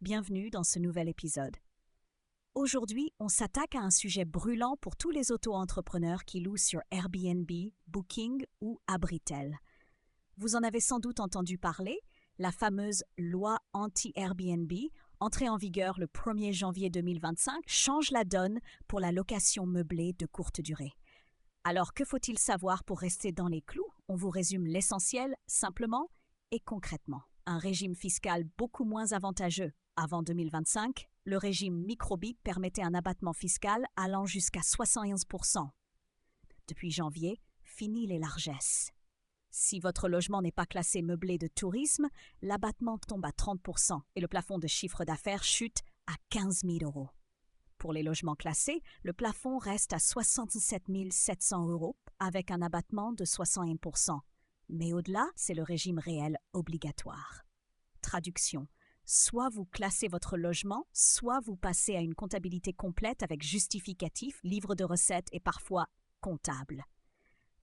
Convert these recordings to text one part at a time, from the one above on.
bienvenue dans ce nouvel épisode. Aujourd'hui, on s'attaque à un sujet brûlant pour tous les auto-entrepreneurs qui louent sur Airbnb, Booking ou Abritel. Vous en avez sans doute entendu parler, la fameuse loi anti-Airbnb, entrée en vigueur le 1er janvier 2025, change la donne pour la location meublée de courte durée. Alors, que faut-il savoir pour rester dans les clous? On vous résume l'essentiel, simplement et concrètement. Un régime fiscal beaucoup moins avantageux. Avant 2025, le régime micro-BIC permettait un abattement fiscal allant jusqu'à 71%. Depuis janvier, fini les largesses. Si votre logement n'est pas classé meublé de tourisme, l'abattement tombe à 30% et le plafond de chiffre d'affaires chute à 15 000 €. Pour les logements classés, le plafond reste à 67 700 € avec un abattement de 61%. Mais au-delà, c'est le régime réel obligatoire. Traduction. Soit vous classez votre logement, soit vous passez à une comptabilité complète avec justificatif, livre de recettes et parfois comptable.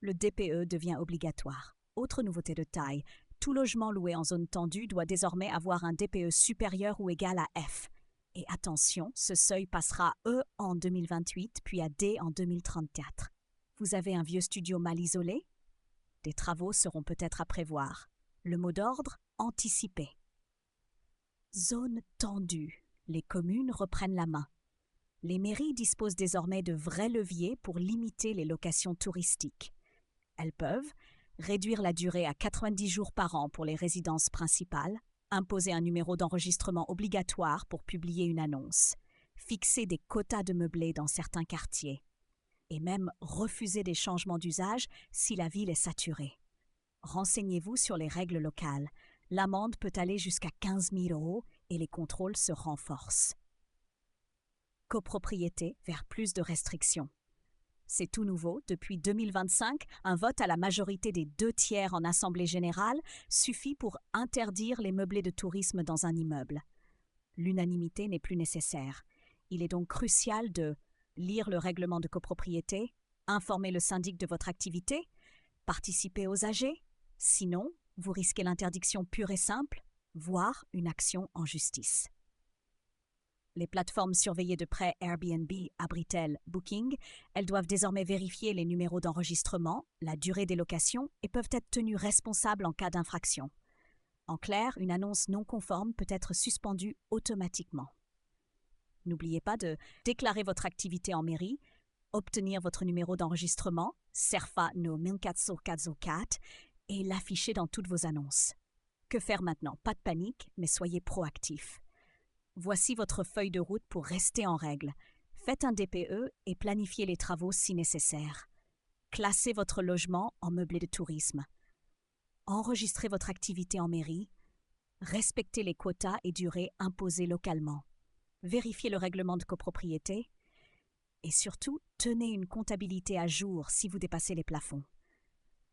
Le DPE devient obligatoire. Autre nouveauté de taille, tout logement loué en zone tendue doit désormais avoir un DPE supérieur ou égal à F. Et attention, ce seuil passera E en 2028 puis à D en 2034. Vous avez un vieux studio mal isolé? Des travaux seront peut-être à prévoir. Le mot d'ordre, anticiper. Zone tendue. Les communes reprennent la main. Les mairies disposent désormais de vrais leviers pour limiter les locations touristiques. Elles peuvent réduire la durée à 90 jours par an pour les résidences principales, imposer un numéro d'enregistrement obligatoire pour publier une annonce, fixer des quotas de meublés dans certains quartiers, et même refuser des changements d'usage si la ville est saturée. Renseignez-vous sur les règles locales. L'amende peut aller jusqu'à 15 000 € et les contrôles se renforcent. Copropriété vers plus de restrictions. C'est tout nouveau. Depuis 2025, un vote à la majorité des 2/3 en Assemblée générale suffit pour interdire les meublés de tourisme dans un immeuble. L'unanimité n'est plus nécessaire. Il est donc crucial de lire le règlement de copropriété, informer le syndic de votre activité, participer aux AG. Sinon, vous risquez l'interdiction pure et simple, voire une action en justice. Les plateformes surveillées de près Airbnb, Abritel, Booking, elles doivent désormais vérifier les numéros d'enregistrement, la durée des locations et peuvent être tenues responsables en cas d'infraction. En clair, une annonce non conforme peut être suspendue automatiquement. N'oubliez pas de déclarer votre activité en mairie, obtenir votre numéro d'enregistrement, CERFA no 14404, et l'afficher dans toutes vos annonces. Que faire maintenant? Pas de panique, mais soyez proactifs. Voici votre feuille de route pour rester en règle. Faites un DPE et planifiez les travaux si nécessaire. Classez votre logement en meublé de tourisme. Enregistrez votre activité en mairie. Respectez les quotas et durées imposées localement. Vérifiez le règlement de copropriété. Et surtout, tenez une comptabilité à jour si vous dépassez les plafonds.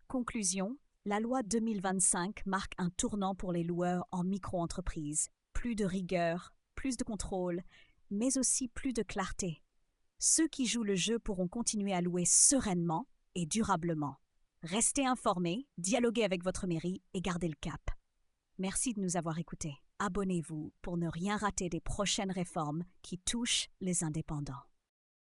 Conclusion, la loi 2025 marque un tournant pour les loueurs en micro-entreprise. Plus de rigueur, plus de contrôle, mais aussi plus de clarté. Ceux qui jouent le jeu pourront continuer à louer sereinement et durablement. Restez informés, dialoguez avec votre mairie et gardez le cap. Merci de nous avoir écoutés. Abonnez-vous pour ne rien rater des prochaines réformes qui touchent les indépendants.